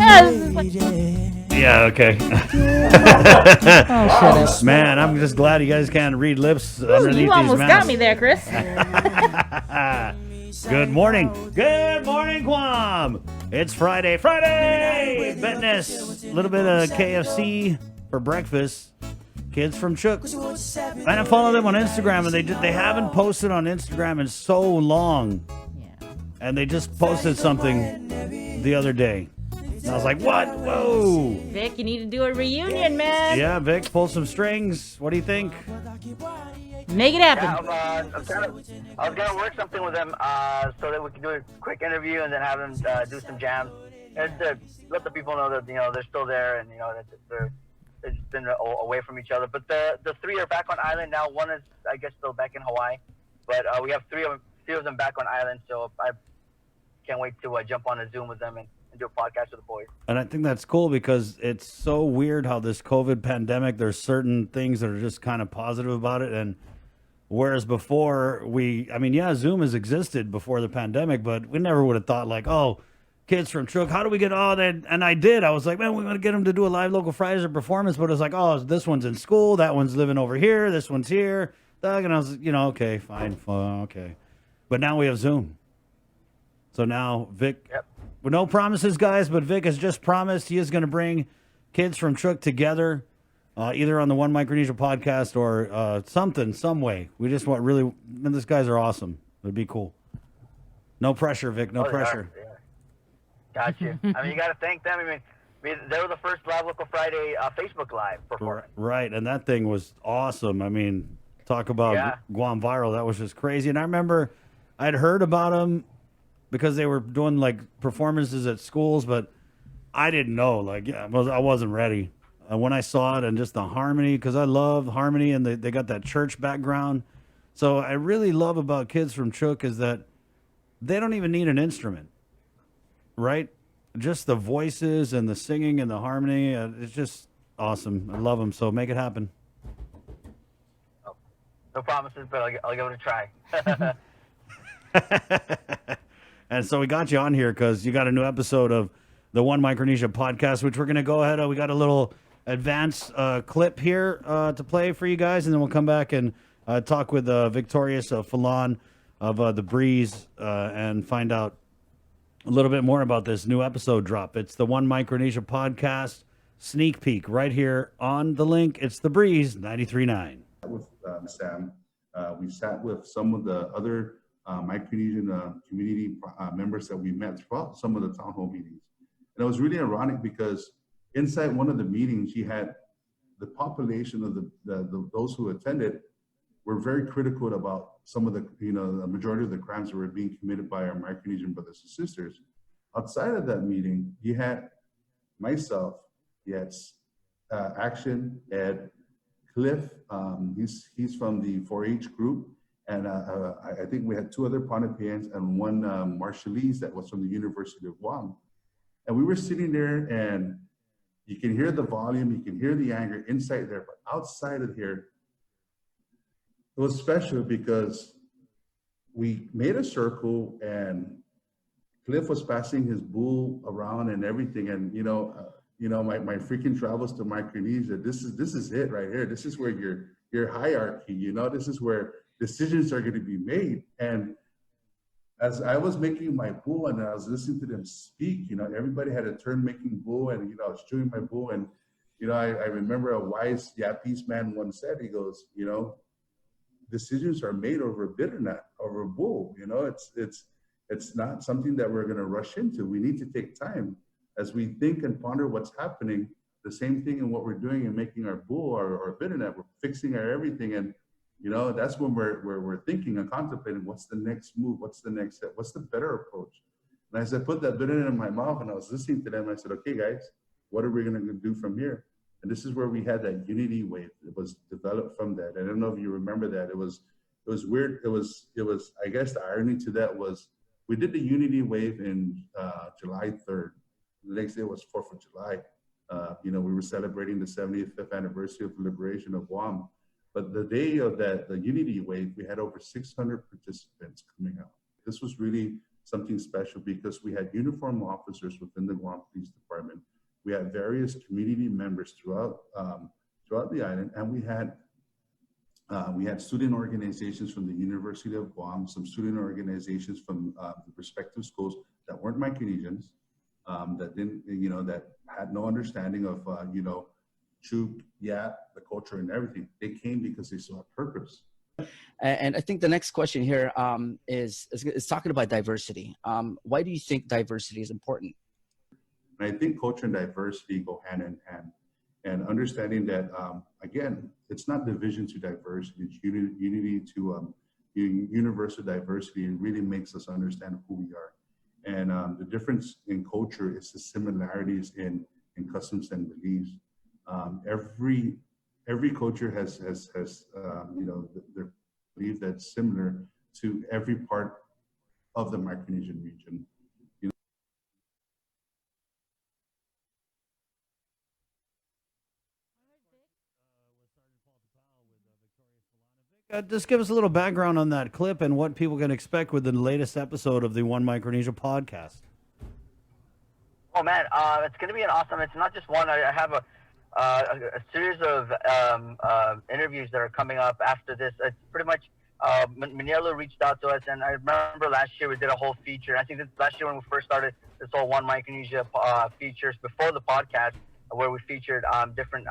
Yeah, okay. Oh, shut up. Man, I'm just glad you guys can't read lips Ooh, underneath you these almost masks. got me there, Chris. Good morning. Good morning, Guam. It's Friday. Friday! Fitness. A little bit of KFC for breakfast. Kids from Chook. And I follow them on Instagram, and they haven't posted on Instagram in so long. Yeah. And they just posted something the other day. And I was like, what? Whoa. Vic, you need to do a reunion, man. Yeah, Vic, pull some strings. What do you think? Make it happen. Yeah, I was gonna work something with them so that we can do a quick interview and then have them do some jams and to let the people know that they're still there and that they've just been away from each other. But the three are back on island now. One is I guess still back in Hawaii, but we have three of them back on island. So I can't wait to jump on a Zoom with them and do a podcast with the boys. And I think that's cool because it's so weird how this COVID pandemic, there's certain things that are just kind of positive about it. And whereas before Zoom has existed before the pandemic, but we never would have thought like, oh, kids from Chook, how do we get all that? And I did. I was like, man, we want to get them to do a live local Fridays or performance. But it's like, oh, this one's in school. That one's living over here. This one's here. And I was, okay, fine. Okay. But now we have Zoom. So now Vic, Yep. with no promises, guys, but Vic has just promised he is going to bring kids from Chook together, either on the One Micronesia podcast or some way. We just want these guys are awesome. It'd be cool. No pressure, Vic. No pressure. Yeah. Got you. I mean, you got to thank them. I mean, they were the first Live Local Friday Facebook Live performance. Right, and that thing was awesome. I mean, talk about Guam viral. That was just crazy. And I remember I'd heard about them because they were doing like performances at schools, but I didn't know. I wasn't ready. And when I saw it and just the harmony, because I love harmony and they got that church background. So I really love about kids from Chook is that they don't even need an instrument, right? Just the voices and the singing and the harmony. It's just awesome. I love them. So make it happen. Oh, no promises, but I'll give it a try. And so we got you on here because you got a new episode of the One Micronesia podcast, which we're going to go ahead. We got a little advance clip here to play for you guys, and then we'll come back and talk with Victorious Falan of The Breeze and find out a little bit more about this new episode drop. It's the One Micronesia podcast sneak peek right here on the link. It's The Breeze 93.9. With Sam, we sat with some of the other Micronesian community members that we met throughout some of the town hall meetings. And it was really ironic because inside one of the meetings, you had the population of those who attended were very critical about some of the majority of the crimes that were being committed by our Micronesian brothers and sisters. Outside of that meeting, you had myself, yes, Action, Ed, Cliff, he's from the 4-H group. And I think we had two other Ponapeans and one Marshallese that was from the University of Guam. And we were sitting there and you can hear the volume, you can hear the anger inside there, but outside of here, it was special because we made a circle and Cliff was passing his bull around and everything. And, my freaking travels to Micronesia, this is it right here. This is where your hierarchy, this is where decisions are going to be made. And as I was making my bull and I was listening to them speak, everybody had a turn making bull and, I was chewing my bull. And, I remember a wise Yapese man once said, he goes, decisions are made over a bitter nut, over a bull. It's not something that we're going to rush into. We need to take time as we think and ponder what's happening. The same thing in what we're doing and making our bull or bitter nut. We're fixing our everything. And that's when we're thinking and contemplating what's the next move, what's the next step, what's the better approach. And as I put that bitter nut in my mouth and I was listening to them, I said, okay, guys, what are we going to do from here? And this is where we had that unity wave. It was developed from that. I don't know if you remember that. It was weird. It was. I guess the irony to that was we did the unity wave in July 3rd. The next day was 4th of July. We were celebrating the 75th anniversary of the liberation of Guam. But the day of the unity wave, we had over 600 participants coming out. This was really something special because we had uniformed officers within the Guam Police Department. We had various community members throughout the island, and we had student organizations from the University of Guam, some student organizations from the respective schools that weren't Micronesians, that didn't, that had no understanding of, Chuk, Yat, the culture and everything. They came because they saw a purpose. And I think the next question here is talking about diversity. Why do you think diversity is important? And I think culture and diversity go hand in hand. And understanding that, again, it's not division to diversity, it's unity to universal diversity. It really makes us understand who we are. And the difference in culture is the similarities in customs and beliefs. Every culture has their belief that's similar to every part of the Micronesian region. Just give us a little background on that clip and what people can expect with the latest episode of the One Micronesia podcast. Oh man, it's going to be an awesome. It's not just one. I have a series of interviews that are coming up after this. It's pretty much Manila reached out to us, and I remember last year we did a whole feature. I think this last year when we first started this whole One Micronesia features before the podcast, where we featured different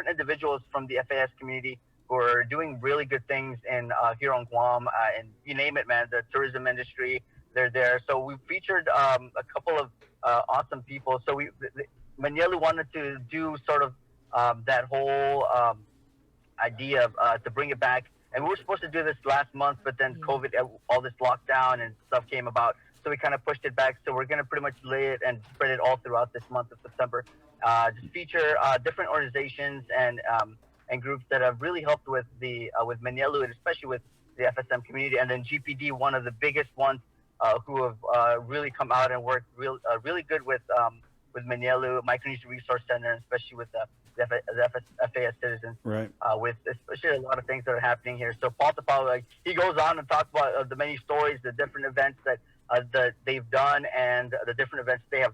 individuals from the FAS community who are doing really good things in here on Guam, and you name it, man. The tourism industry, they're there. So we featured a couple of awesome people. So Manila wanted to do sort of that whole idea to bring it back. And we were supposed to do this last month, but then COVID, all this lockdown and stuff came about. So we kind of pushed it back. So we're going to pretty much lay it and spread it all throughout this month of September. Just feature different organizations and groups that have really helped with with Manielu, and especially with the FSM community. And then GPD, one of the biggest ones who have really come out and worked really good with Manielu, Micronesia Resource Center, and especially with the FAS citizens, right? With especially a lot of things that are happening here. So Paul Tapao, he goes on and talks about the many stories, the different events that they've done, and the different events they have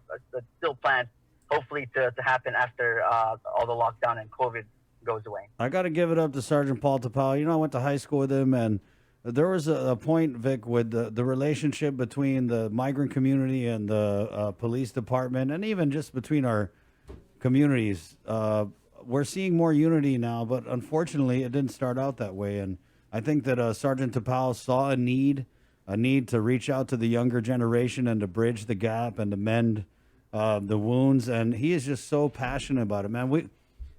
still planned, hopefully to happen after all the lockdown and COVID goes away. I got to give it up to Sergeant Paul Tapao. I went to high school with him, and there was a point, Vic, with the relationship between the migrant community and the police department, and even just between our communities. We're seeing more unity now, but unfortunately, it didn't start out that way. And I think that Sergeant Tapao saw a need to reach out to the younger generation and to bridge the gap and to mend the wounds. And he is just so passionate about it, man.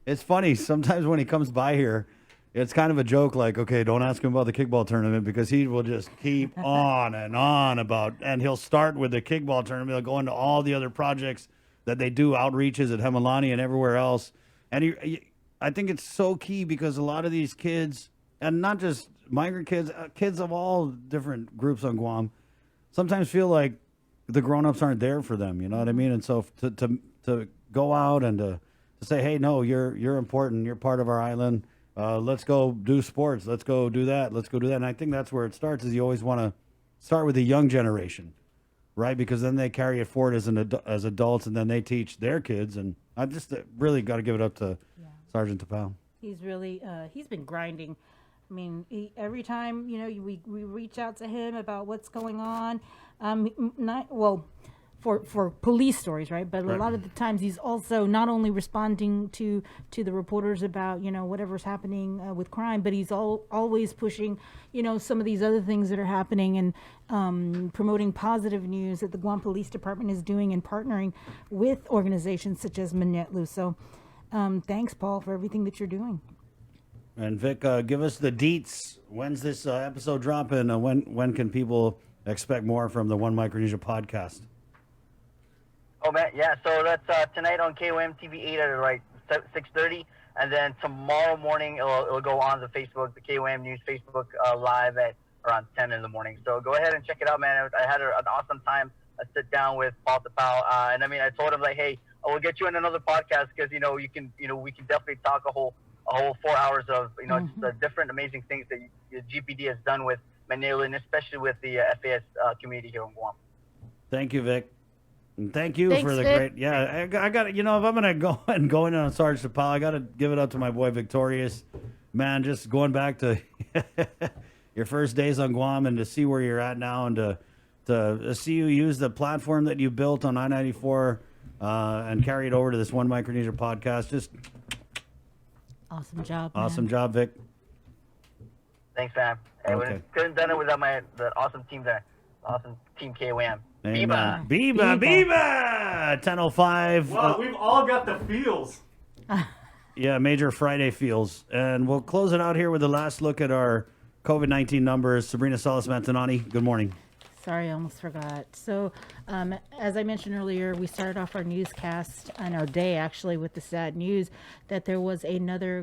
It's funny sometimes when he comes by here. It's kind of a joke, like, okay, don't ask him about the kickball tournament, because he will just keep on and on and he'll start with the kickball tournament. He'll go into all the other projects that they do, outreaches at Hemilani and everywhere else. And I think it's so key, because a lot of these kids, and not just migrant kids, kids of all different groups on Guam, sometimes feel like the grown-ups aren't there for them, you know what I mean? And so to go out and to say, hey, no, you're important, you're part of our island. Let's go do sports. Let's go do that. Let's go do that. And I think that's where it starts, is you always want to start with the young generation, right? Because then they carry it forward as adults, and then they teach their kids. And I just really got to give it up to Sergeant Tapao. He's really, he's been grinding. I mean, every time, we reach out to him about what's going on, for police stories, right? But a lot of the times he's also not only responding to the reporters about, whatever's happening with crime, but he's always pushing, some of these other things that are happening, and promoting positive news that the Guam Police Department is doing and partnering with organizations such as Manetlu. So thanks, Paul, for everything that you're doing. And Vic, give us the deets. When's this episode dropping? When can people expect more from the One Micronesia podcast? Oh man, yeah. So that's tonight on KOM TV 8 at 6:30, and then tomorrow morning it'll go on the Facebook, the KOM News Facebook live at around 10 in the morning. So go ahead and check it out, man. I had an awesome time. I sit down with Paul Tapao, and I told him, like, hey, I will get you in another podcast, because we can definitely talk a whole 4 hours of just the different amazing things that GPD has done with Manila, and especially with the FAS community here in Guam. Thank you, Vic. And thank you Thanks, for the Vic. great. Yeah, I got to, if I'm going to go in on Sarge Chapal, I got to give it up to my boy Victorious. Man, just going back to your first days on Guam and to see where you're at now and to see you use the platform that you built on I-94 and carry it over to this One Micronesia podcast. Just Awesome job, man. awesome job, Vic. Thanks, fam. Hey, Okay. couldn't done it without the awesome team there. Awesome team KWAM. Amen. Biba. Biba! 10:05. Wow, we've all got the feels. Yeah, Major Friday feels. And we'll close it out here with the last look at our COVID-19 numbers. Sabrina Salas Mantonani, good morning. Sorry, I almost forgot. So, as I mentioned earlier, we started off our newscast and our day actually with the sad news that there was another